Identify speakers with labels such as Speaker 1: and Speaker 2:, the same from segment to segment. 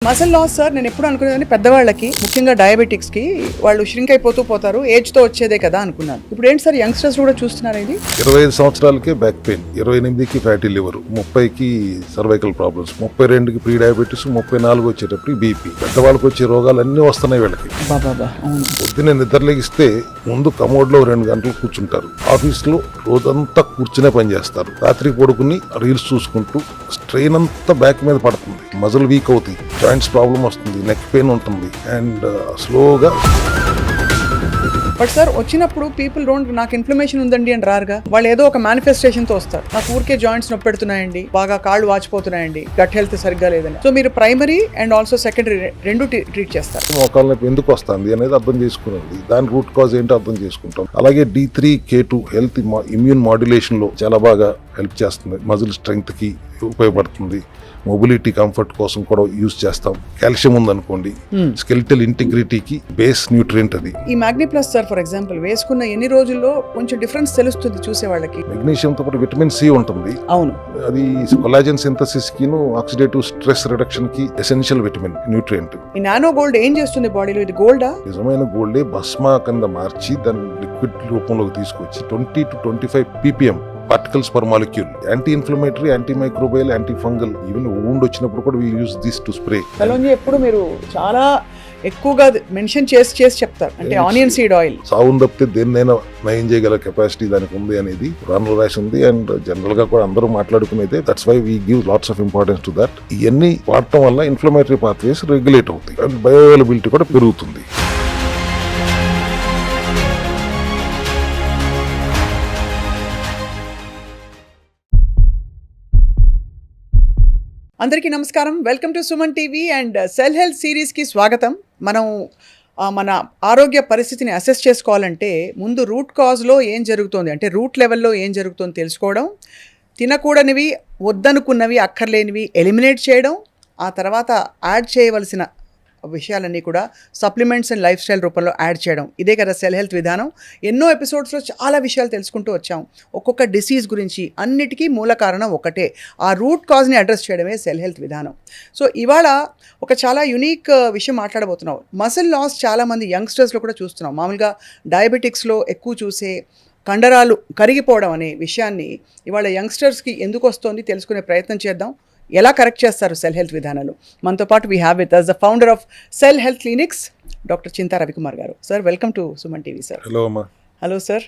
Speaker 1: Muscle loss sir నేను ఎప్పుడు అనుకునేదాన్ని పెద్దవాళ్ళకి ముఖ్యంగా డయాబెటిక్స్ కి వాళ్ళు ష్రింక్ అయిపోతూ పోతారు, ఏజ్ తో వచ్చేదే కదా అనుకున్నాను. ఇప్పుడు ఏంటి సార్ యంగ్స్టర్స్ కూడా చూస్తున్నారు ఇది?
Speaker 2: 25 సంవత్సరాలకే బ్యాక్ పెయిన్, 28కి ఫ్యాటీ లివర్, 30కి సర్వైకల్ ప్రాబ్లమ్స్, 32కి ప్రీ డయాబెటీస్, 34 వచ్చేటప్పుడు బీపీ. పెద్దవాళ్ళకి వచ్చే రోగాలన్నీ వస్తున్నాయి వీళ్ళకి. పొద్దున్నే నిద్రలేగిస్తే ముందు కమోడ్ లో 2 గంటలు కూర్చుంటారు, ఆఫీస్ లో రోజంతా కూర్చునే పని చేస్తారు, రాత్రి పడుకుని రీల్స్ చూసుకుంటూ స్ట్రెయిన్ అంతా బ్యాక్ మీద పడుతుంది, మజిల్ వీక్ అవుతాయి, జాయింట్స్ ప్రాబ్లం వస్తుంది, నెక్ పెయిన్ ఉంటుంది అండ్ స్లోగా.
Speaker 1: బట్ సార్ వచ్చినప్పుడు పీపుల్ డోంట్ నాకు ఇన్ఫ్లమేషన్ ఉందండి అని రారుగా, వాళ్ళు ఏదో ఒక మేనిఫెస్టేషన్ తో వస్తారు, నాకు ఊరికే జాయింట్స్ నొప్పి పెడుతున్నాయండి, బాగా కాళ్ళు వాచిపోతున్నాయండి, గట్ హెల్త్ సరిగ్గా లేదని. సో మీరు ప్రైమరీ అండ్ ఆల్సో సెకండరీ రెండు ట్రీట్ చేస్తారు.
Speaker 2: మోకాళ్ళ నొప్పి ఎందుకు వస్తుంది అనేది అర్థం చేసుకున్నది, దాని రూట్ కాజ్ ఏంటో అర్థం చేసుకుంటాం. అలాగే D3K2 హెల్త్ ఇమ్యూన్ మాడ్యులేషన్ లో చాలా బాగా హెల్ప్ చేస్తుంది, మజిల్ స్ట్రెంగ్త్ కి ఉపయోగపడుతుంది, మొబిలిటీ కంఫర్ట్ కోసం కూడా యూజ్ చేస్తాం. కాల్షియం ఉందనుకోండి, స్కెలిటల్ ఇంటిగ్రిటీకి బేస్ న్యూట్రియంట్ అది.
Speaker 1: ఈ Magni plus sir for example వేసుకున్న ఎన్ని రోజుల్లో కొంచెం డిఫరెన్స్ తెలుస్తుంది చూసే వాళ్ళకి?
Speaker 2: మెగ్నీషియం తో పాటు విటమిన్ సి ఉంటుంది.
Speaker 1: అవును,
Speaker 2: అది కొలాజన్ సింథసిస్ కి, ఆక్సిడేటివ్ స్ట్రెస్ రిడక్షన్ కి ఎసెన్షియల్ విటమిన్ న్యూట్రియంట్.
Speaker 1: ఈ నానో గోల్డ్ ఏం చేస్తుంది బాడీలో? ఇది గోల్డా?
Speaker 2: నిజమైన గోల్డే భస్మా కింద మార్చి దాన్ని లిక్విడ్ రూపంలోకి తీసుకొచ్చి 20 to 25 ppm particles per molecule, anti inflammatory, anti microbial, anti fungal, even wound వచ్చినప్పుడు కూడా we use this to spray.
Speaker 1: Kalonji ఎప్పుడు మీరు చాలా ఎక్కువగా మెన్షన్ చేసి చెప్తారు, అంటే ఆనియన్ సీడ్ ఆయిల్.
Speaker 2: సాగును తప్పితే దేన్నైనా నయం చేయగల కెపాసిటీ దానికి ఉంది అనేది పురాణంలో రాసి ఉంది అండ్ జనరల్ గా కూడా అందరూ మాట్లాడుకునేదే. That's why we give lots of importance to that. ఇవన్నీ వాడటం వల్ల ఇన్ఫ్లమేటరీ పాత్వేస్ రెగ్యులేట్ అవుతాయి అండ్ బయో అవైలబిలిటీ కూడా పెరుగుతుంది.
Speaker 1: అందరికీ నమస్కారం, welcome to Suman TV and cell health సిరీస్కి స్వాగతం. మనం మన ఆరోగ్య పరిస్థితిని అసెస్ చేసుకోవాలంటే ముందు రూట్ కాజ్లో ఏం జరుగుతుంది, అంటే రూట్ లెవెల్లో ఏం జరుగుతుందో తెలుసుకోవడం, తినకూడనివి, వద్దనుకున్నవి, అక్కర్లేనివి ఎలిమినేట్ చేయడం, ఆ తర్వాత యాడ్ చేయవలసిన విషయాలన్నీ కూడా సప్లిమెంట్స్ అండ్ లైఫ్ స్టైల్ రూపంలో యాడ్ చేయడం. ఇదే కదా సెల్ హెల్త్ విధానం. ఎన్నో ఎపిసోడ్స్లో చాలా విషయాలు తెలుసుకుంటూ వచ్చాం, ఒక్కొక్క డిసీజ్ గురించి. అన్నిటికీ మూల కారణం ఒకటే, ఆ రూట్ కాజ్ని అడ్రస్ చేయడమే సెల్ హెల్త్ విధానం. సో ఇవాళ ఒక చాలా యునిక్ విషయం మాట్లాడబోతున్నాం. మసిల్ లాస్ చాలామంది యంగ్స్టర్స్లో కూడా చూస్తున్నాం. మామూలుగా డయాబెటిక్స్లో ఎక్కువ చూసే కండరాలు కరిగిపోవడం అనే విషయాన్ని ఇవాళ యంగ్స్టర్స్కి ఎందుకు వస్తుంది తెలుసుకునే ప్రయత్నం చేద్దాం. ఎలా కరెక్ట్ చేస్తారు సెల్ హెల్త్ విధానాలు? మనతో పాటు we have with us the founder of cell health clinics, doctor Chinta Ravikumar garu. Sir welcome to Suman TV. Sir
Speaker 2: hello అమ్మా.
Speaker 1: Hello sir.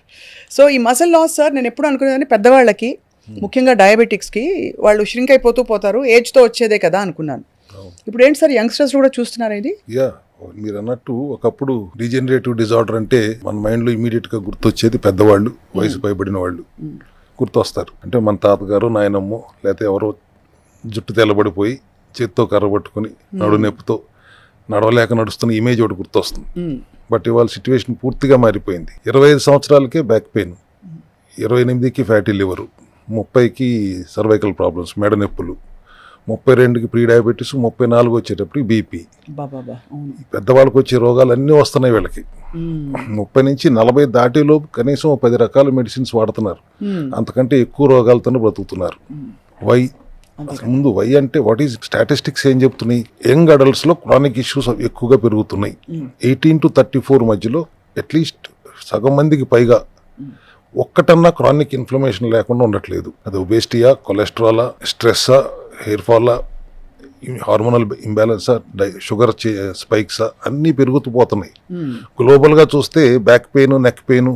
Speaker 1: సో ఈ మసిల్ లాస్ సార్ నేను ఎప్పుడు అనుకునేదాన్ని పెద్దవాళ్ళకి ముఖ్యంగా డయాబెటిక్స్కి వాళ్ళు ష్రింక్ అయిపోతూ పోతారు, ఏజ్తో వచ్చేదే కదా అనుకున్నాను. ఇప్పుడు ఏంటి సార్ యంగ్స్టర్స్ కూడా చూస్తున్నారు ఇది?
Speaker 2: మీరు అన్నట్టు ఒకప్పుడు డీజనరేటివ్ డిజార్డర్ అంటే మన మైండ్లో ఇమీడియట్ గా గుర్తొచ్చేది పెద్దవాళ్ళు, వయసు పైబడిన వాళ్ళు గుర్తొస్తారు. అంటే మన తాతగారు, నాయనమ్మో, లేకపోతే ఎవరో జుట్టు తెల్లబడిపోయి చేత్తో కర్ర పట్టుకుని నడు నొప్పితో నడవలేక నడుస్తున్న ఇమేజ్ ఒకటి గుర్తొస్తుంది. బట్ ఇవాళ సిచ్యువేషన్ పూర్తిగా మారిపోయింది. 25 సంవత్సరాలకే బ్యాక్ పెయిన్, 28కి ఫ్యాటీ లివర్, 30కి సర్వైకల్ ప్రాబ్లమ్స్, మెడ నొప్పులు, 32కి ప్రీ డయాబెటీస్, 34 వచ్చేటప్పుడు బీపీ. పెద్దవాళ్ళకి వచ్చే రోగాలన్నీ వస్తున్నాయి వీళ్ళకి. 30 నుంచి 40 దాటిలోపు కనీసం 10 రకాల మెడిసిన్స్ వాడుతున్నారు, అంతకంటే ఎక్కువ రోగాలతో బ్రతుకుతున్నారు. వై ముందు వై అంటే వాట్ ఈజ్ స్టాటిస్టిక్స్ ఏం చెప్తున్నాయి? యంగ్ అడల్ట్స్ లో క్రానిక్ ఇష్యూస్ ఎక్కువగా పెరుగుతున్నాయి. 18 to 34 మధ్యలో అట్లీస్ట్ సగం మందికి పైగా ఒక్కటన్నా క్రానిక్ ఇన్ఫ్లమేషన్ లేకుండా ఉండట్లేదు. అది ఒబేసిటీయా, కొలెస్ట్రాలా, స్ట్రెస్సా, హెయిర్ ఫాలా, హార్మోనల్ ఇంబ్యాలెన్సా, షుగర్ స్పైక్సా, అన్నీ పెరుగుతూ పోతున్నాయి. గ్లోబల్గా చూస్తే back pain, neck pain,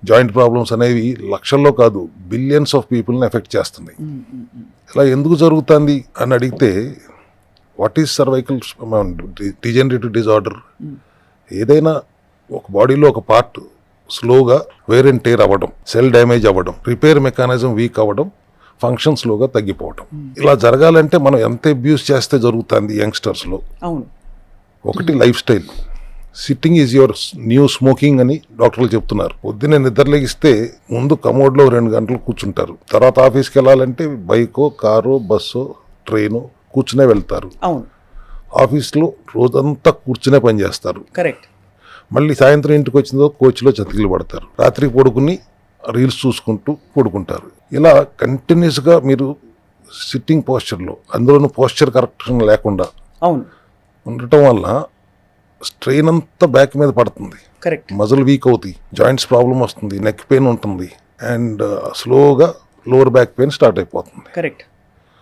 Speaker 2: joint problems అనేవి లక్షల్లో కాదు బిలియన్స్ ఆఫ్ పీపుల్ని ఎఫెక్ట్ చేస్తున్నాయి. ఇలా ఎందుకు జరుగుతుంది అని అడిగితే, what is cervical degenerative disorder? ఏదైనా ఒక బాడీలో ఒక పార్ట్ స్లోగా వేర్ అండ్ టేర్ అవ్వడం, సెల్ డ్యామేజ్ అవ్వడం, రిపేర్ మెకానిజం వీక్ అవ్వడం, ఫంక్షన్ స్లోగా తగ్గిపోవడం. ఇలా జరగాలంటే మనం ఎంత అబ్యూస్ చేస్తే జరుగుతుంది యంగ్స్టర్స్లో? ఒకటి life style. Sitting is your new smoking అని డాక్టర్లు చెప్తున్నారు. పొద్దున్నే నిద్రలేగిస్తే ముందు కమోడ్లో 2 గంటలు కూర్చుంటారు, తర్వాత ఆఫీస్కి వెళ్ళాలంటే బైకో, కారో, బస్సో, ట్రైనో కూర్చునే వెళ్తారు. ఆఫీస్లో రోజంతా కూర్చునే పని చేస్తారు. కరెక్ట్. మళ్ళీ సాయంత్రం ఇంటికి వచ్చిన తర్వాత కోచ్లో చతికిలు పడతారు, రాత్రి పడుకుని రీల్స్ చూసుకుంటూ పడుకుంటారు. ఇలా కంటిన్యూస్గా మీరు సిట్టింగ్ పోస్చర్లో, అందులోనూ పోస్చర్ కరెక్షన్ లేకుండా ఉండటం వల్ల స్ట్రెయిన్ అంతా బ్యాక్ మీద పడుతుంది,
Speaker 1: కరెక్ట్.
Speaker 2: మజిల్ వీక్ అవుతాయి, జాయింట్స్ ప్రాబ్లం వస్తుంది, నెక్ పెయిన్ ఉంటుంది, అండ్ స్లోగా లోవర్ బ్యాక్ పెయిన్ స్టార్ట్ అయిపోతుంది.
Speaker 1: Correct.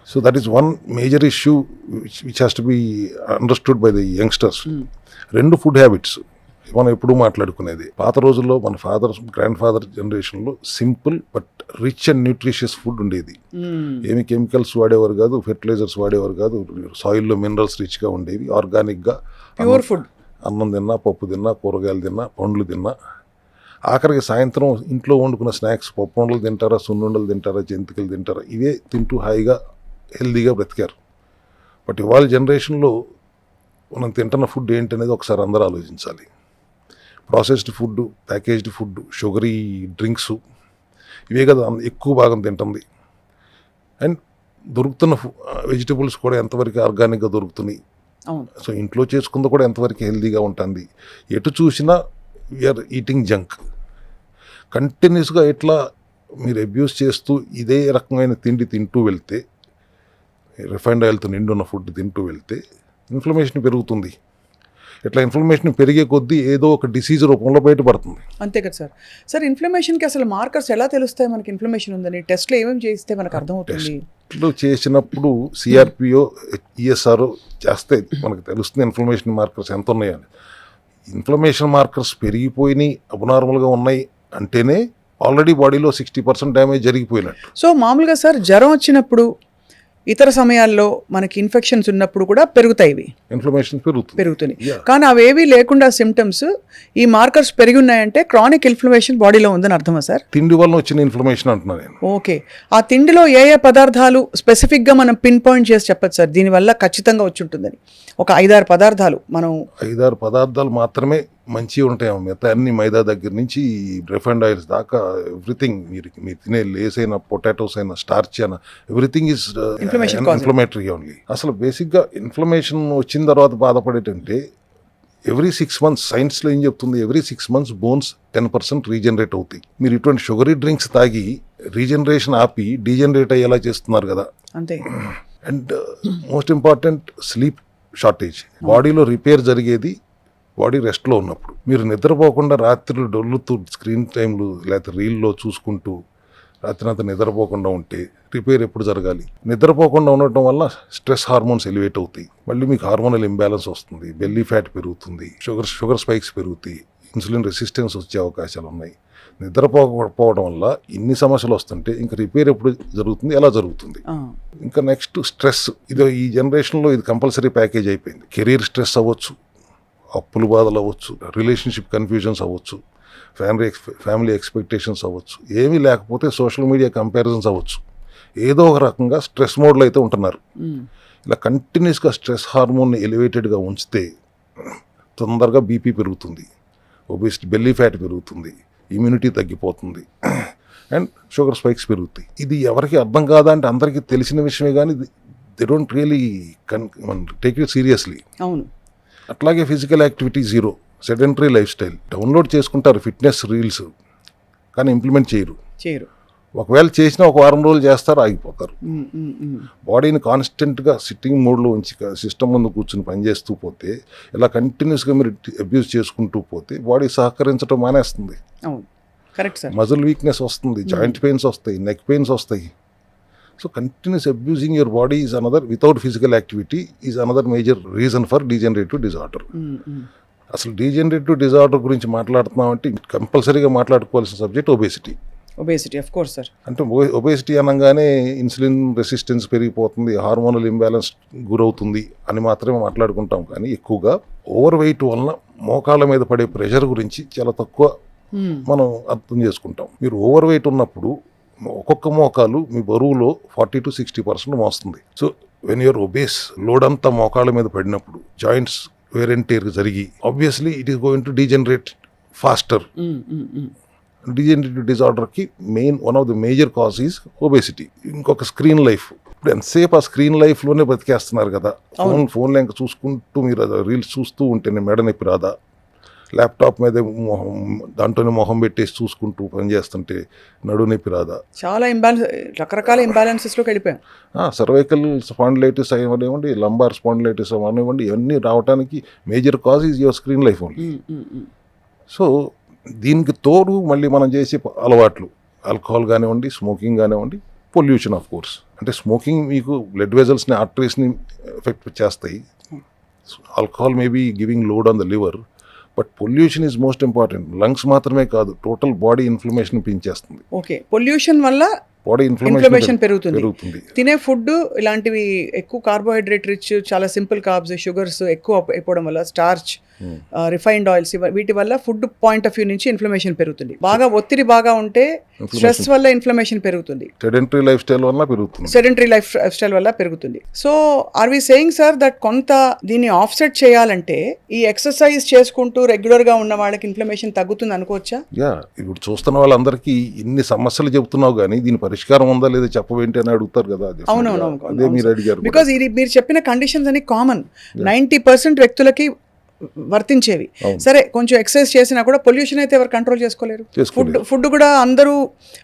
Speaker 2: So that is one major issue which has to be understood by the youngsters. రెండు ఫుడ్ హ్యాబిట్స్ మనం ఎప్పుడూ మాట్లాడుకునేది. పాత రోజుల్లో మన గ్రాండ్ ఫాదర్ జనరేషన్లో simple but rich and nutritious food ఉండేది. ఏమి కెమికల్స్ వాడేవారు కాదు, ఫెర్టిలైజర్స్ వాడేవారు కాదు, సాయిల్లో మినరల్స్ రిచ్గా ఉండేవి, ఆర్గానిక్గా
Speaker 1: ప్యూర్ ఫుడ్.
Speaker 2: అన్నం తిన్నా, పప్పు తిన్నా, కూరగాయలు తిన్నా, పండ్లు తిన్నా. ఆఖరికి సాయంత్రం ఇంట్లో వండుకున్న స్నాక్స్, పప్పు ఉండలు తింటారా, సున్నుండలు తింటారా, జంతికలు తింటారా, ఇవే తింటూ హాయిగా హెల్దీగా బ్రతికారు. బట్ ఇవాళ జనరేషన్లో మనం తింటున్న ఫుడ్ ఏంటనేది ఒకసారి అందరూ ఆలోచించాలి. Processed food, packaged food, sugary drinks, ఇవే కదా ఎక్కువ భాగం తింటుంది. అండ్ దొరుకుతున్న వెజిటబుల్స్ కూడా ఎంతవరకు ఆర్గానిక్గా దొరుకుతున్నాయి, సో ఇంట్లో చేసుకుంది కూడా ఎంతవరకు హెల్దీగా ఉంటుంది. ఎటు చూసినా వీఆర్ ఈటింగ్ జంక్. కంటిన్యూస్గా ఇట్లా మీరు అబ్యూస్ చేస్తూ ఇదే రకమైన తిండి తింటూ వెళ్తే, రిఫైన్డ్ ఆయిల్తో నిండున్న ఫుడ్ తింటూ వెళ్తే ఇన్ఫ్లమేషన్ పెరుగుతుంది. ఇట్లా ఇన్ఫ్లమేషన్ పెరిగే కొద్దీ ఏదో ఒక డిసీజ్ రూపంలో బయటపడుతుంది.
Speaker 1: అంతే కదా సార్. సార్, ఇన్ఫ్లమేషన్కి అసలు మార్కర్స్ ఎలా తెలుస్తాయి మనకి ఇన్ఫ్లమేషన్ ఉందని? టెస్ట్లో ఏమేమి చేస్తే మనకు అర్థమవుతుంది?
Speaker 2: టెస్ట్లు చేసినప్పుడు సిఆర్పిఓ, ఈఎస్ఆర్ఓ చేస్తే మనకు తెలుస్తుంది ఇన్ఫ్లమేషన్ మార్కర్స్ ఎంత ఉన్నాయని. ఇన్ఫ్లమేషన్ మార్కర్స్ పెరిగిపోయినాయి, అబ్నార్మల్గా ఉన్నాయి అంటేనే ఆల్రెడీ బాడీలో 60% డ్యామేజ్ జరిగిపోయినట్టు.
Speaker 1: సో మామూలుగా సార్, జ్వరం వచ్చినప్పుడు, ఇతర సమయాల్లో మనకి ఇన్ఫెక్షన్స్ ఉన్నప్పుడు కూడా పెరుగుతాయి, ఇవి
Speaker 2: ఇన్ఫ్లమేషన్ పెరుగుతుంది.
Speaker 1: కానీ అవేవి లేకుండా సిమ్టమ్స్, ఈ మార్కర్స్ పెరిగి ఉన్నాయంటే క్రానిక్ ఇన్ఫ్లమేషన్ బాడీలో ఉందని అర్థమా సార్?
Speaker 2: తిండి వల్ల వచ్చిన ఇన్ఫ్లమేషన్ అంటున్నాను నేను.
Speaker 1: ఓకే. ఆ తిండిలో ఏ ఏ పదార్థాలు స్పెసిఫిక్గా మనం పిన్ పాయింట్ చేసి చెప్పచ్చు సార్, దీనివల్ల ఖచ్చితంగా వచ్చి ఉంటుందని? ఒక 5-6 పదార్థాలు, మనం
Speaker 2: 5-6 పదార్థాలు మాత్రమే మంచిగా ఉంటాయి. మిగతా అన్ని మైదా దగ్గర నుంచి రిఫైన్డ్ ఆయిల్స్ దాకా ఎవ్రీథింగ్, మీరు తినే లేస్ అయినా, పొటాటోస్ అయినా, స్టార్చ్ అయినా, ఎవ్రీథింగ్ ఈజ్ ఇన్ఫ్లమేటరీ ఓన్లీ. అసలు బేసిక్గా ఇన్ఫ్లమేషన్ వచ్చిన తర్వాత బాధపడేటంటే ఎవ్రీ 6 months, సైన్స్లో ఏం చెప్తుంది, ఎవ్రీ 6 months బోన్స్ 10% రీజనరేట్ అవుతాయి. మీరు ఇటువంటి షుగరీ డ్రింక్స్ తాగి రీజనరేషన్ ఆపి డీజనరేట్ అయ్యేలా చేస్తున్నారు కదా.
Speaker 1: అంతే.
Speaker 2: And most important, sleep shortage. బాడీలో రిపేర్ జరిగేది బాడీ రెస్ట్లో ఉన్నప్పుడు. మీరు నిద్రపోకుండా రాత్రులు డొల్లుతూ స్క్రీన్ టైంలు లేకపోతే రీల్లో చూసుకుంటూ రాత్రినంతా నిద్రపోకుండా ఉంటే రిపేర్ ఎప్పుడు జరగాలి? నిద్రపోకుండా ఉండటం వల్ల స్ట్రెస్ హార్మోన్స్ ఎలివేట్ అవుతాయి, మళ్ళీ మీకు హార్మోనల్ ఇంబ్యాలెన్స్ వస్తుంది, బెల్లీ ఫ్యాట్ పెరుగుతుంది, షుగర్ స్పైక్స్ పెరుగుతాయి, ఇన్సులిన్ రెసిస్టెన్స్ వచ్చే అవకాశాలు ఉన్నాయి. నిద్రపోకపోవడం వల్ల ఇన్ని సమస్యలు వస్తుంటే ఇంకా రిపేర్ ఎప్పుడు జరుగుతుంది, ఎలా జరుగుతుంది? ఇంకా నెక్స్ట్ స్ట్రెస్. ఇది ఈ జనరేషన్లో ఇది కంపల్సరీ ప్యాకేజ్ అయిపోయింది. కెరీర్ స్ట్రెస్ అవ్వచ్చు, అప్పుల బాధలు అవ్వచ్చు, రిలేషన్షిప్ కన్ఫ్యూజన్స్ అవ్వచ్చు, ఫ్యామిలీ ఎక్స్పెక్టేషన్స్ అవ్వచ్చు, ఏమీ లేకపోతే సోషల్ మీడియా కంపారిజన్స్ అవ్వచ్చు. ఏదో ఒక రకంగా స్ట్రెస్ మోడ్లో అయితే ఉంటున్నారు. ఇలా కంటిన్యూస్గా స్ట్రెస్ హార్మోన్ని ఎలివేటెడ్గా ఉంచితే తొందరగా బీపీ పెరుగుతుంది, ఒబేసిటీ, బెల్లీ ఫ్యాట్ పెరుగుతుంది, ఇమ్యూనిటీ తగ్గిపోతుంది, అండ్ షుగర్ స్పైక్స్ పెరుగుతాయి. ఇది ఎవరికి అర్థం కాదా అంటే అందరికీ తెలిసిన విషయమే, కానీ they don't really take it seriously.
Speaker 1: అవును.
Speaker 2: అట్లాగే physical activity zero, sedentary life style. Download చేసుకుంటారు ఫిట్నెస్ రీల్స్, కానీ ఇంప్లిమెంట్ చేయరు. ఒకవేళ చేసినా ఒక వారం రోజులు చేస్తారు, ఆగిపోతారు. బాడీని కాన్స్టెంట్గా సిట్టింగ్ మోడ్లో ఉంచి సిస్టమ్ ముందు కూర్చుని పనిచేస్తూ పోతే, ఇలా కంటిన్యూస్గా మీరు అబ్యూస్ చేసుకుంటూ పోతే బాడీ సహకరించడం మానేస్తుంది. మజిల్ వీక్నెస్ వస్తుంది, జాయింట్ పెయిన్స్ వస్తాయి, నెక్ పెయిన్స్ వస్తాయి. So continuous abusing your body is another, without physical activity is another major reason for degenerative disorder. అసలు డీజనరేటివ్ డిజార్డర్ గురించి మాట్లాడుతున్నామంటే కంపల్సరీగా మాట్లాడుకోవాల్సిన subject obesity.
Speaker 1: Of course sir.
Speaker 2: అంటే ఒబేసిటీ అనగానే ఇన్సులిన్ రెసిస్టెన్స్ పెరిగిపోతుంది, హార్మోనల్ ఇంబ్యాలెన్స్ గురవుతుంది అని మాత్రమే మాట్లాడుకుంటాం. కానీ ఎక్కువగా ఓవర్ వెయిట్ వలన మోకాళ్ళ మీద పడే ప్రెషర్ గురించి చాలా తక్కువ మనం అర్థం చేసుకుంటాం. మీరు ఓవర్ వెయిట్ ఉన్నప్పుడు ఒక్కొక్క మోకాలు మీ బరువులో 40 to 60% మోస్తుంది. So when your obese, load అంతా మోకాళ్ళ మీద పడినప్పుడు జాయింట్స్ వేర్ అండ్ టేర్ జరిగి obviously it is going to degenerate faster. Degenerative డిజార్డర్కి one of the major cause is obesity. ఇంకొక స్క్రీన్ లైఫ్. ఇప్పుడు ఎంతసేపు ఆ స్క్రీన్ లైఫ్లోనే బతికేస్తున్నారు కదా. ఫోన్లో ఇంకా చూసుకుంటూ మీరు రీల్స్ చూస్తూ ఉంటేనే మెడ నొప్పి రాదా, ల్యాప్టాప్ మీద దాంట్లోనే మొహం పెట్టేసి చూసుకుంటూ పని చేస్తుంటే నడు నొప్పి రాదా?
Speaker 1: చాలా రకరకాల ఇంబ్యాలెన్సెస్లోకి వెళ్ళిపోయాం.
Speaker 2: సర్వైకల్ స్పాండిలైటిస్ అవనివ్వండి, లంబార్ స్పాండిలైటిస్ అవనివ్వండి, ఇవన్నీ రావడానికి major cause is your screen life only. So దీనికి తోడు మళ్ళీ మనం చేసే అలవాట్లు, ఆల్కహాల్ కానివ్వండి, స్మోకింగ్ కానివ్వండి, పొల్యూషన్ ఆఫ్ కోర్స్. అంటే స్మోకింగ్ మీకు బ్లడ్ వెజల్స్ని, ఆర్టరీస్ని ఎఫెక్ట్ చేస్తాయి. Alcohol may be giving load on the liver, but pollution is most important. Lungs మాత్రమే కాదు, టోటల్ బాడీ ఇన్ఫ్లమేషన్ పెంచేస్తుంది.
Speaker 1: ఓకే, పొల్యూషన్ వల్ల
Speaker 2: బాడీ
Speaker 1: ఇన్ఫ్లమేషన్ పెరుగుతుంది. తినే ఫుడ్ ఇలాంటివి ఎక్కువ కార్బోహైడ్రేట్ రిచ్, చాలా సింపుల్ కార్బ్స్, షుగర్స్ ఎక్కువ అయిపోవడం వల్ల, స్టార్చ్, రిఫైన్డ్ ఆయిల్స్, వీటి వల్ల ఫుడ్ పాయింట్ ఆఫ్ వ్యూ నుంచి ఇన్ఫ్లమేషన్ పెరుగుతుంది. బాగా ఒత్తిడి బాగా ఉంటే స్ట్రెస్ వల్ల ఇన్ఫ్లమేషన్ పెరుగుతుంది.
Speaker 2: సెడెంటరీ లైఫ్ స్టైల్
Speaker 1: వల్ల పెరుగుతుంది. So are we saying sir that కొంత దీన్ని ఆఫ్సెట్ చేయాలంటే ఈ ఎక్సర్సైజ్ చేసుకుంటూ రెగ్యులర్ గా ఉన్న వాళ్ళకి ఇన్ఫ్లమేషన్ తగ్గుతుంది అనుకోవచ్చా?
Speaker 2: యా, ఇప్పుడు చూస్తున్న వాళ్ళందరికీ ఇన్ని సమస్యలు చెబుతున్నావు కానీ దీని పరిష్కారం ఉందా లేదా చెప్పవేంటి అని అడుగుతారు కదా. అదే మీరు అడిగారు.
Speaker 1: బికాజ్ ఇది మీరు చెప్పిన కండిషన్స్ అన్ని కామన్, 90% వ్యక్తులకి వర్తించేవి. సరే, కొంచెం ఎక్సర్సైజ్ చేసినా కూడా పొల్యూషన్ అయితే ఎవరు కంట్రోల్ చేసుకోలేరు. ఫుడ్ కూడా అందరూ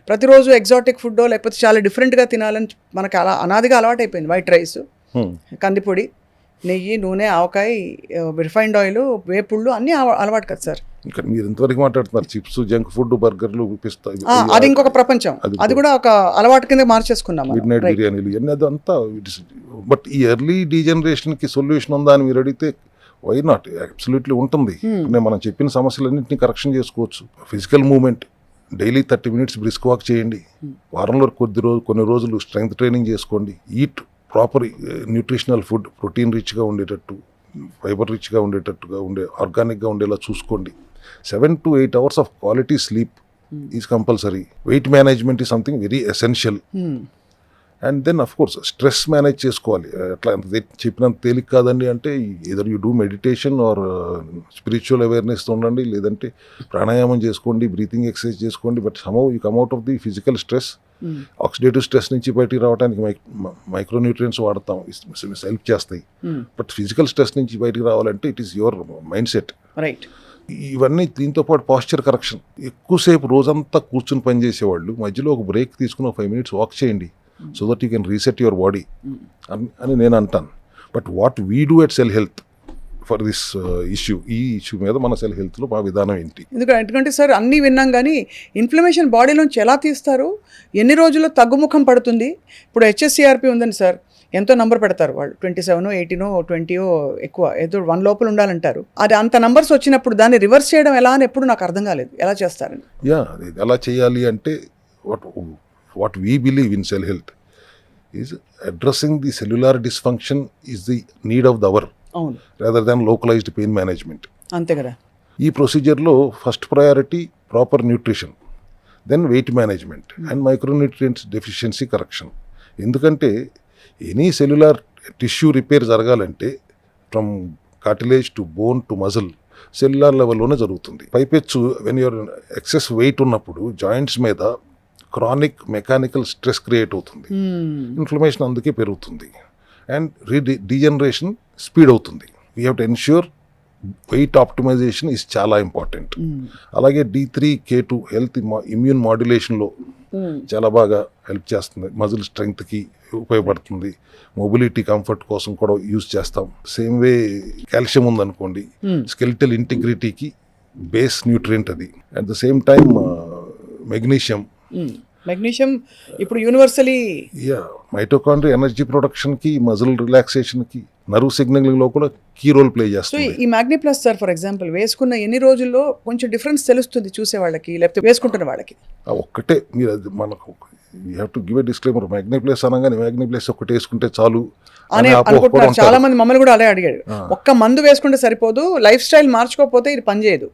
Speaker 1: ప్రతిరోజు ఎగ్జాటిక్ ఫుడ్ లేకపోతే చాలా డిఫరెంట్గా తినాలని మనకి అలా అనాదిగా అలవాటు అయిపోయింది. వైట్ రైస్, కందిపొడి, నెయ్యి, నూనె, ఆవకాయ, రిఫైన్డ్ ఆయిల్, వేపుళ్ళు అన్నీ అలవాటు కదా సార్.
Speaker 2: ఇంకా మీరు ఇంతవరకు మాట్లాడుతున్నారు చిప్స్, జంక్ ఫుడ్, బర్గర్లు, పిస్తాయి,
Speaker 1: అది ఇంకొక ప్రపంచం. అది కూడా ఒక అలవాటు కింద మార్చేసుకున్నాం.
Speaker 2: మిడ్ నైట్ బిర్యానీలు ఇవన్నీ అదంతా. బట్ ఈ ఎర్లీ డీజనరేషన్కి సొల్యూషన్ ఉందా అని మీరు అడిగితే వై నాట్, అబ్సల్యూట్లీ ఉంటుంది. మనం చెప్పిన సమస్యలన్నింటినీ కరెక్షన్ చేసుకోవచ్చు. Physical movement, daily 30 minutes brisk walk చేయండి. వారంలో కొన్ని రోజులు స్ట్రెంగ్త్ ట్రైనింగ్ చేసుకోండి. Eat proper nutritional food, protein రిచ్గా ఉండేటట్టు, ఫైబర్ రిచ్గా ఉండేటట్టుగా ఆర్గానిక్గా ఉండేలా చూసుకోండి. 7 to 8 hours of quality sleep is compulsory. Weight management is something very essential. And then of course stress manage చేసుకోవాలి. అట్లా చెప్పినంత తేలిక కాదండి. అంటే either you do meditation or spiritual awareness ఉండండి, లేదంటే ప్రాణాయామం చేసుకోండి, బ్రీతింగ్ ఎక్సర్సైజ్ చేసుకోండి. But somehow you come out of the physical stress. Oxidative stress నుంచి బయటికి రావడానికి మైక్రోన్యూట్రియన్స్ వాడతాం, హెల్ప్ చేస్తాయి. బట్ ఫిజికల్ స్ట్రెస్ నుంచి బయటికి రావాలంటే it is your mind set.
Speaker 1: Right.
Speaker 2: ఇవన్నీ దీంతో పాటు పాస్చర్ కరెక్షన్. ఎక్కువసేపు రోజంతా కూర్చుని పనిచేసేవాళ్ళు మధ్యలో ఒక బ్రేక్ తీసుకుని 5 minutes వాక్ చేయండి, so that you can reset your body అని నేను అంటాను. But what we do at cell health for this issue, ఈ ఇష్యూ మీద మన సెల్ హెల్త్లో మా విధానం ఏంటి?
Speaker 1: ఎందుకంటే సార్ అన్నీ విన్నాం కానీ ఇన్ఫ్లమేషన్ బాడీలోంచి ఎలా తీస్తారు, ఎన్ని రోజుల్లో తగ్గుముఖం పడుతుంది? ఇప్పుడు HSCRP ఉందండి సార్, ఎంతో నంబర్ పెడతారు వాళ్ళు, 27, 18, 20 ఎక్కువ, ఏదో 1 లోపల ఉండాలంటారు. అది అంత నంబర్స్ వచ్చినప్పుడు దాన్ని రివర్స్ చేయడం ఎలా అని ఎప్పుడు నాకు అర్థం కాలేదు. ఎలా చేస్తారని?
Speaker 2: యా, ఎలా చేయాలి అంటే what we believe in cell health is addressing the cellular dysfunction is the need of the hour rather than localized pain management.
Speaker 1: అంతే కదా.
Speaker 2: ఈ ప్రొసీజర్లో first priority proper nutrition, then weight management and micronutrients deficiency correction. ఎందుకంటే any cellular tissue repair జరగాలంటే from cartilage to bone to muscle cellular లెవెల్లోనే జరుగుతుంది. పైపెచ్చు when your excess weight ఉన్నప్పుడు జాయింట్స్ మీద క్రానిక్ మెకానికల్ స్ట్రెస్ క్రియేట్ అవుతుంది, inflammation అందుకే పెరుగుతుంది, అండ్ డీజనరేషన్ స్పీడ్ అవుతుంది. We have to ensure weight optimization is చాలా ఇంపార్టెంట్. అలాగే D3K2 హెల్త్ ఇమ్యూన్ మాడ్యులేషన్లో చాలా బాగా హెల్ప్ చేస్తుంది, మజిల్ స్ట్రెంగ్త్కి ఉపయోగపడుతుంది, మొబిలిటీ కంఫర్ట్ కోసం కూడా యూజ్ చేస్తాం. సేమ్ వే కాల్షియం ఉందనుకోండి, స్కెలిటల్ ఇంటిగ్రిటీకి బేస్ న్యూట్రియంట్ అది. At the same time
Speaker 1: magnesium ఇప్పుడు యూనివర్సలీ
Speaker 2: మైటోకాండ్రియా ఎనర్జీ ప్రొడక్షన్కి, మజిల్ రిలాక్సేషన్కి, నర్వ్ సిగ్నలింగ్లో కూడా కీ రోల్ ప్లే చేస్తుంది.
Speaker 1: ఈ Magni plus sir for example వేసుకున్న ఎన్ని రోజుల్లో కొంచెం డిఫరెన్స్ తెలుస్తుంది చూసే వాళ్ళకి, లేకపోతే వేసుకుంటున్న వాళ్ళకి?
Speaker 2: ఒక్కటే మీరు అది మనకు you have to give a disclaimer. Magni plus అనగానే మ్యాగ్నీ ప్లస్ ఒకటి వేసుకుంటే చాలు
Speaker 1: అని అనుకుంటున్నారు చాలా మంది. మమ్మల్ని కూడా అదే అడిగాడు, ఒక్క మందు వేసుకుంటే సరిపోదు, లైఫ్ స్టైల్ మార్చుకోకపోతే ఇది పనిచేయదు.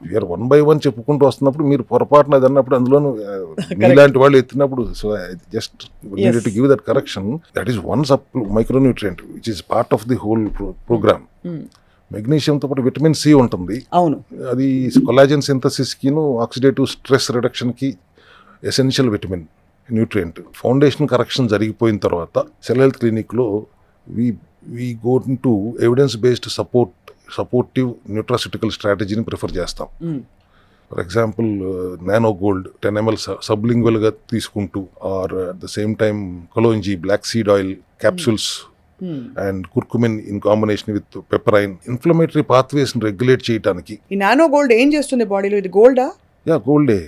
Speaker 2: వీఆర్ 1 by 1 చెప్పుకుంటూ వస్తున్నప్పుడు మీరు పొరపాటున అది అన్నప్పుడు అందులోనూ ఇలాంటి వాళ్ళు ఎత్తినప్పుడు so just need to give that correction. That is one micronutrient which is part of the whole program. మెగ్నీషియంతో పాటు విటమిన్ సి ఉంటుంది.
Speaker 1: అవును,
Speaker 2: అది కొలాజన్ సింథసిస్కి, ఆక్సిడేటివ్ స్ట్రెస్ రిడక్షన్కి essential vitamin nutrient. Foundation correction జరిగిపోయిన తర్వాత సెల్ హెల్త్ క్లినిక్లో we go to evidence based support supportive nutraceutical స్ట్రాటజీని ప్రిఫర్ చేస్తాం. For example nano gold 10 ml సబ్లింగ్వల్గా తీసుకుంటూ, or at the same time కొలోంజీ, black seed oil capsules and curcumin in combination with piperine inflammatory పాత్వేస్ని regulate చేయడానికి.
Speaker 1: ఈ nano gold ఏం చేస్తుంది బాడీలో? ఇది గోల్డా?
Speaker 2: గోల్డే,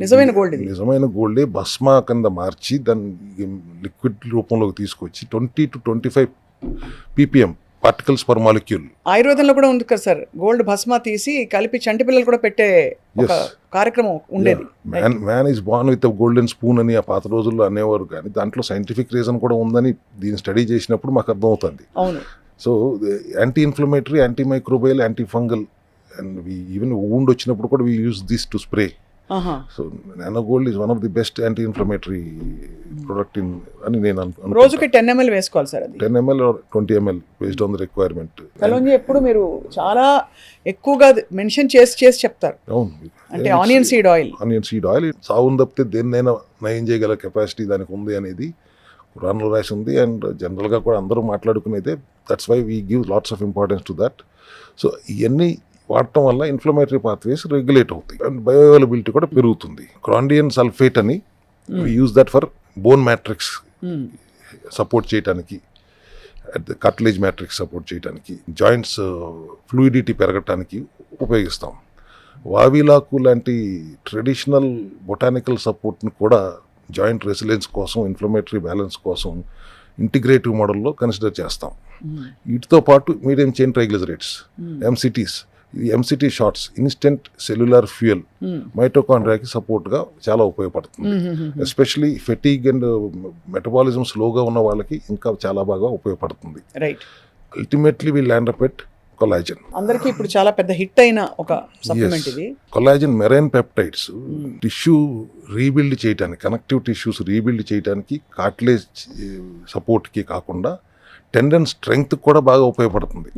Speaker 1: నిజమైన గోల్డ్.
Speaker 2: నిజమైన గోల్డే భస్మా కింద మార్చి దాన్ని లిక్విడ్ రూపంలోకి తీసుకొచ్చి 20 to 25 ppm particles per molecule.
Speaker 1: ఆయుర్వేదంలో కూడా ఉంది కదా సార్, గోల్డ్ భస్మా తీసి కలిపి చంటి పిల్లలు కూడా పెట్టే ఒక కార్యక్రమం ఉండేది.
Speaker 2: Man is born with golden spoon అని ఆ పాత రోజుల్లో అనేవారు, కానీ దాంట్లో సైంటిఫిక్ రీజన్ కూడా ఉందని దీన్ని స్టడీ చేసినప్పుడు మాకు అర్థమవుతుంది.
Speaker 1: అవును.
Speaker 2: So anti inflammatory, anti microbial, anti fungal, and even wound వచ్చినప్పుడు కూడా we use this to spray. So nano gold is one of the best anti inflammatory product అని నేను అనుకుంటున్నాను.
Speaker 1: రోజుకి 10 ml వేసుకోవాలి సార్. అది
Speaker 2: 10 ml or 20 ml based on the requirement.
Speaker 1: Kalonji ఎప్పుడు మీరు చాలా ఎక్కువగా మెన్షన్ చేసి చెప్తారు.
Speaker 2: అవును,
Speaker 1: అంటే onion seed oil.
Speaker 2: Onion seed oil సాగుని తప్పితే దేన్నైనా నయం చేయగల కెపాసిటీ దానికి ఉంది అనేది ఖురాన్లో రాసి ఉంది. అండ్ జనరల్గా కూడా అందరూ మాట్లాడుకునేదే. That's why we give lots of importance to that. So ఇవన్నీ వాడటం వల్ల ఇన్ఫ్లమేటరీ పాత్వేస్ రెగ్యులేట్ అవుతాయి అండ్ బయో అవైలబిలిటీ కూడా పెరుగుతుంది. క్రాండియన్ సల్ఫేట్ అని we use that for bone matrix support చేయడానికి, కార్టిలేజ్ మ్యాట్రిక్స్ సపోర్ట్ చేయడానికి, జాయింట్స్ ఫ్లూయిడిటీ పెరగటానికి ఉపయోగిస్తాం. వావిలాకు లాంటి ట్రెడిషనల్ బొటానికల్ సపోర్ట్ని కూడా జాయింట్ రెసిలెన్స్ కోసం, ఇన్ఫ్లమేటరీ బ్యాలెన్స్ కోసం ఇంటిగ్రేటివ్ మోడల్లో కన్సిడర్ చేస్తాం. వీటితో పాటు మీడియం చైన్ ట్రైగ్లిజరైడ్స్, ఎంసిటీస్, ఈ MCT shorts instant cellular fuel మైటోకాండ్రియాకి సపోర్ట్గా చాలా ఉపయోగపడుతుంది. ఎస్పెషలీ ఫెటీగ్ అండ్ మెటబాలిజం స్లోగా ఉన్న వాళ్ళకి ఇంకా చాలా బాగా ఉపయోగపడుతుంది.
Speaker 1: Right.
Speaker 2: Ultimately we'll land up at collagen.
Speaker 1: అందరికీ ఇప్పుడు చాలా పెద్ద హిట్ అయిన ఒక సప్లిమెంట్ ఇది.
Speaker 2: Collagen marine peptides tissue rebuild చేయడానికి, కనెక్టివ్ టిష్యూస్ రీబిల్డ్ చేయడానికి, కార్టిలేజ్ సపోర్ట్కి కాకుండా టెండన్ స్ట్రెంగ్త్ కూడా బాగా ఉపయోగపడుతుంది.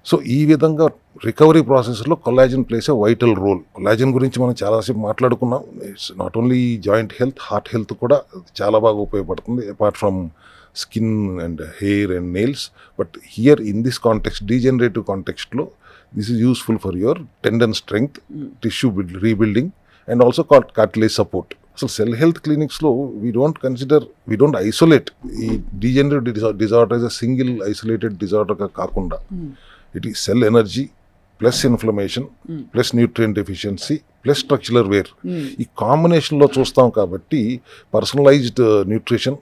Speaker 2: సో ఈ విధంగా రికవరీ ప్రాసెస్లో collagen plays a vital role. Collagen గురించి మనం చాలాసేపు మాట్లాడుకున్నాం. It's not only joint health, heart health కూడా చాలా బాగా ఉపయోగపడుతుంది, apart from skin and hair and nails. But here in this context, degenerative కాంటెక్స్ట్లో, this is useful for your tendon strength, tissue rebuilding and also cartilage support. అసలు cell health క్లినిక్స్లో we don't isolate ఈ degenerative disorder as a single isolated డిజార్డర్గా కాకుండా, it is cell energy plus inflammation plus nutrient deficiency plus structural wear, ఈ కాంబినేషన్లో చూస్తాం. కాబట్టి personalised nutrition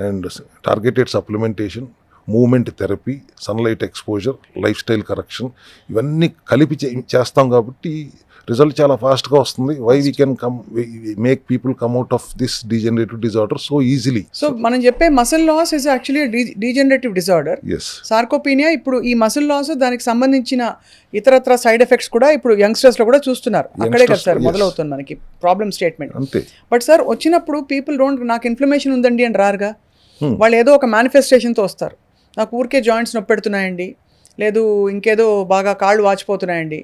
Speaker 2: and targeted supplementation, movement therapy, sunlight exposure, life style correction, ఇవన్నీ కలిపి చేస్తాం. కాబట్టి రిజల్ట్ చాలా ఫాస్ట్గా వస్తుంది. Why we can make people come out of this degenerative disorder so easily.
Speaker 1: So మనం చెప్పే muscle loss is actually degenerative disorder. Sarcopenia. ఇప్పుడు ఈ మసిల్ లాస్, దానికి సంబంధించిన ఇతరత్ర సైడ్ ఎఫెక్ట్స్ కూడా ఇప్పుడు యంగ్స్టర్స్ లో కూడా చూస్తున్నారు. అక్కడే కదా సార్ మొదలవుతుంది మనకి ప్రాబ్లమ్ స్టేట్మెంట్.
Speaker 2: అంతే.
Speaker 1: బట్ సార్ వచ్చినప్పుడు పీపుల్ డోంట్, నాకు ఇన్ఫ్లమేషన్ ఉందండి అని రారుగా. వాళ్ళు ఏదో ఒక మేనిఫెస్టేషన్తో వస్తారు. నాకు ఊరికే జాయింట్స్ నొప్పి పెడుతున్నాయండి, లేదు ఇంకేదో బాగా కాళ్ళు వాచిపోతున్నాయండి,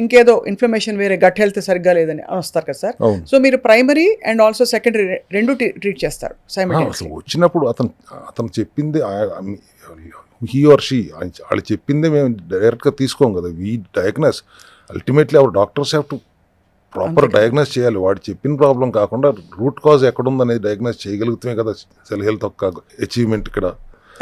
Speaker 1: ఇంకేదో ఇన్ఫ్లమేషన్, వేరే గట్ హెల్త్ సరిగ్గా లేదని వస్తారు కదా సార్. సో మీరు ప్రైమరీ అండ్ ఆల్సో సెకండరీ రెండు ట్రీట్ చేస్తారు సైమల్టేనియస్లీ.
Speaker 2: వచ్చినప్పుడు అతను చెప్పింది, హీ ఆర్ షీ వాళ్ళు చెప్పిందే మేము డైరెక్ట్గా తీసుకోం కదా. We diagnose, ultimately hour doctors have to proper diagnose చేయాలి. వాడు చెప్పిన ప్రాబ్లం కాకుండా రూట్ కాజ్ ఎక్కడుందనేది డయాగ్నోస్ చేయగలుగుతామే కదా సెల్ హెల్త్ ఒక్క అచీవ్మెంట్ ఇక్కడ.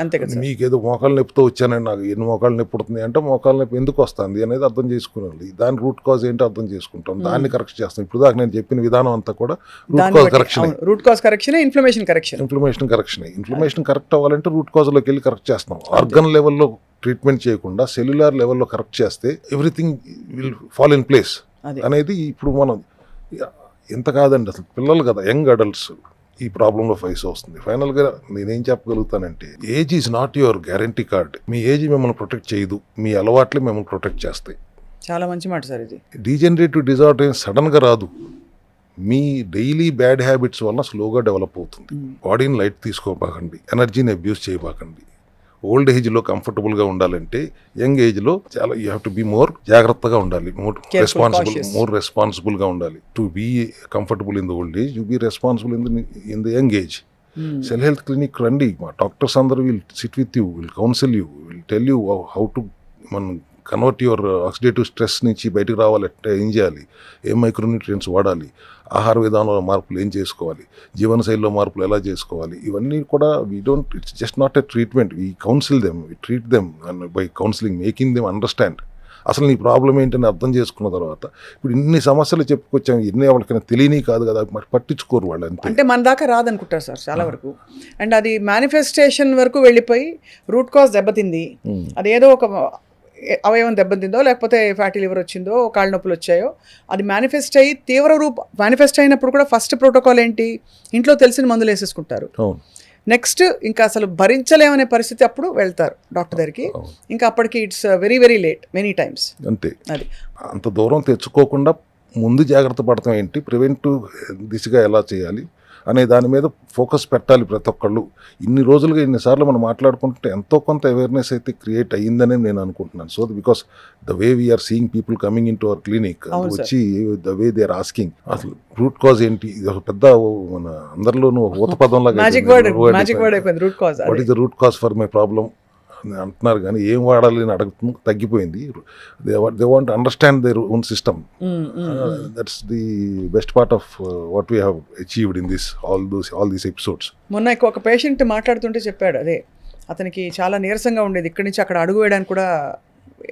Speaker 1: అంతే కదా.
Speaker 2: మీకు ఏదో మోకాలు నొప్పితో వచ్చానండి, నాకు ఎన్ని మోకాలు నొప్పి పుడుతుంది అంటే మోకాలు నొప్పి ఎందుకు వస్తుంది అనేది అర్థం చేసుకునేది. దాని రూట్ కాజ్ ఏంటో అర్థం చేసుకుంటాం, దాన్ని కరెక్ట్ చేస్తాం. ఇప్పుడు దాకా నేను చెప్పిన విధానం అంతా కూడా
Speaker 1: root cause correction, inflammation correction. Inflammation correct అవ్వాలంటే రూట్ కాజ్లోకి వెళ్ళి కరెక్ట్ చేస్తాం. ఆర్గన్ లెవెల్లో ట్రీట్మెంట్ చేయకుండా సెల్యులార్ లెవెల్లో కరెక్ట్ చేస్తే everything will fall in place అనేది. ఇప్పుడు మనం ఎంత కాదండి, అసలు పిల్లలు కదా, యంగ్ అడల్ట్స్ ఈ ప్రాబ్లంలో ఫేస్ వస్తుంది. ఫైనల్గా నేనేం చెప్పగలుగుతానంటే, age is not your guarantee card. మీ ఏజ్ మిమ్మల్ని ప్రొటెక్ట్ చేయదు, మీ అలవాట్లే మిమ్మల్ని ప్రొటెక్ట్ చేస్తాయి. చాలా మంచి మాట సార్ ఇది.
Speaker 2: డీజనరేటివ్ డిజార్డర్ సడన్గా రాదు, మీ డైలీ బ్యాడ్ హ్యాబిట్స్ వల్ల స్లోగా డెవలప్ అవుతుంది. బాడీని లైట్ తీసుకోబాకండి, ఎనర్జీని అబ్యూస్ చేయబాకండి. ఓల్డ్ ఏజ్లో కంఫర్టబుల్గా ఉండాలంటే యంగ్ ఏజ్లో చాలా you have to be more జాగ్రత్తగా ఉండాలి, మోర్ రెస్పాన్సిబుల్గా ఉండాలి. To be comfortable in the old age, you be responsible in the young age. Cell health clinic రండి, మా డాక్టర్స్ అందరూ will sit with you, will counsel you, will tell you how to మనం convert your oxidative stress నుంచి బయటకు రావాలంటే ఏం చేయాలి, ఏం మైక్రోన్యూట్రియంట్స్ వాడాలి, ఆహార విధానంలో మార్పులు ఏం చేసుకోవాలి, జీవనశైలిలో మార్పులు ఎలా చేసుకోవాలి, ఇవన్నీ కూడా it's just not a treatment, we counsel them, we treat them and by counselling making them understand అసలు నీ ప్రాబ్లం ఏంటని అర్థం చేసుకున్న తర్వాత ఇప్పుడు ఇన్ని సమస్యలు చెప్పుకొచ్చాము, ఎన్ని ఎవరికైనా తెలియని కాదు కదా, మరి పట్టించుకోరు వాళ్ళు అంతే.
Speaker 1: అంటే మన దాకా రాదనుకుంటారు సార్ చాలా వరకు. అండ్ అది మేనిఫెస్టేషన్ వరకు వెళ్ళిపోయి రూట్ కాజ్ దెబ్బతింది, అదేదో ఒక అవయవం దెబ్బతిందో లేకపోతే ఫ్యాటీ లివర్ వచ్చిందో కాళ్ళ నొప్పులు వచ్చాయో అది మేనిఫెస్ట్ అయ్యి మేనిఫెస్ట్ అయినప్పుడు కూడా ఫస్ట్ ప్రోటోకాల్ ఏంటి, ఇంట్లో తెలిసిన మందులు వేసేసుకుంటారు. నెక్స్ట్ ఇంకా అసలు భరించలేమనే పరిస్థితి అప్పుడు వెళ్తారు డాక్టర్ దగ్గరికి. ఇంకా అప్పటికి it's very very late many times.
Speaker 2: అంతే,
Speaker 1: అది
Speaker 2: అంత దూరం తెచ్చుకోకుండా ముందు జాగ్రత్త పడతాం ఏంటి, ప్రివెంటివ్ దిశగా ఎలా చేయాలి అనే దాని మీద ఫోకస్ పెట్టాలి ప్రతి ఒక్కళ్ళు. ఇన్ని రోజులుగా ఇన్నిసార్లు మనం మాట్లాడుకుంటే ఎంతో కొంత అవేర్నెస్ అయితే క్రియేట్ అయ్యిందని నేను అనుకుంటున్నాను. So because the way we are seeing people coming in to our clinic వచ్చి the way they are asking అసలు రూట్ కాజ్ ఏంటి, ఇది ఒక పెద్ద మన అందరిలోనూ ఊత పదంలాగా what is the root cause for my problem అంటున్నారు, కానీ ఏం వాడాలి అని అడగటం తగ్గిపోయింది. They want understand their own system. That's the best part of what we have achieved in this all these episodes.
Speaker 1: మొన్న ఒక పేషెంట్ మాట్లాడుతుంటే చెప్పాడు, అదే అతనికి చాలా నీరసంగా ఉండేది, ఇక్కడి నుంచి అక్కడ అడుగు వేయడానికి కూడా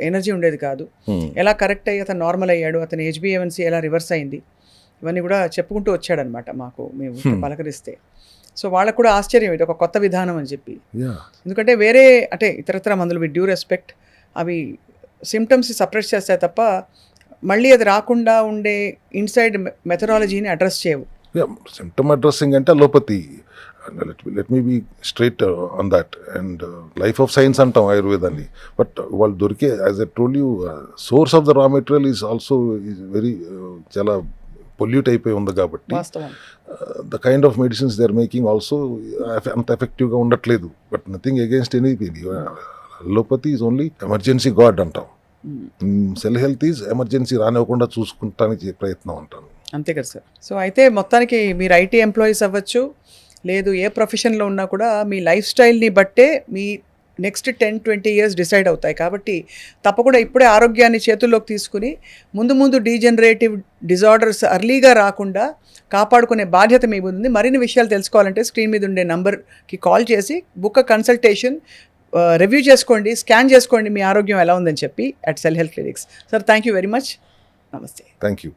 Speaker 1: ఎనర్జీ ఉండేది కాదు, ఎలా కరెక్ట్ అయ్యి అతను నార్మల్ అయ్యాడు, అతని HbA1c ఎలా రివర్స్ అయింది, ఇవన్నీ కూడా చెప్పుకుంటూ వచ్చాడనమాట మాకు మేము పలకరిస్తే. సో వాళ్ళకు కూడా ఆశ్చర్యం, ఇది ఒక కొత్త విధానం అని చెప్పి. ఎందుకంటే వేరే అంటే ఇతరత్ర మందులు విత్ డ్యూ రెస్పెక్ట్ అవి సిమ్టమ్స్ సప్రెస్ చేస్తాయి తప్ప మళ్ళీ అది రాకుండా ఉండే ఇన్సైడ్ మెథడాలజీని అడ్రస్ చేయవు.
Speaker 2: సిమ్టమ్ అడ్రస్సింగ్ అంటే allopathy. Let me be straight on that. And life of science అంటాం ఆయుర్వేదాన్ని, బట్ వాళ్ళు దొరికే as a told you source of the raw material is also is very చాలా పొల్యూట్ అయిపోయి ఉంది కాబట్టి the kind of medicines they are making also అంత ఎఫెక్టివ్గా ఉండట్లేదు. But nothing against anything. Allopathy is only emergency God అంటాం, cell health is emergency రానివ్వకుండా చూసుకుంటానికి ప్రయత్నం అంటాను.
Speaker 1: అంతే కదా సార్. సో అయితే మొత్తానికి మీరు IT ఎంప్లాయీస్ అవ్వచ్చు, లేదు ఏ ప్రొఫెషన్లో ఉన్నా కూడా మీ లైఫ్ స్టైల్ని బట్టే మీ నెక్స్ట్ 10-20 ఇయర్స్ డిసైడ్ అవుతాయి. కాబట్టి తప్పకుండా ఇప్పుడే ఆరోగ్యాన్ని చేతుల్లోకి తీసుకుని ముందు డీజనరేటివ్ డిజార్డర్స్ అర్లీగా రాకుండా కాపాడుకునే బాధ్యత మీ ఉంది. మరిన్ని విషయాలు తెలుసుకోవాలంటే స్క్రీన్ మీద ఉండే నంబర్కి కాల్ చేసి బుక్ కన్సల్టేషన్, రివ్యూ చేసుకోండి, స్కాన్ చేసుకోండి మీ ఆరోగ్యం ఎలా ఉందని చెప్పి at cell health clinics. Sir thank you very much. నమస్తే.
Speaker 2: Thank you.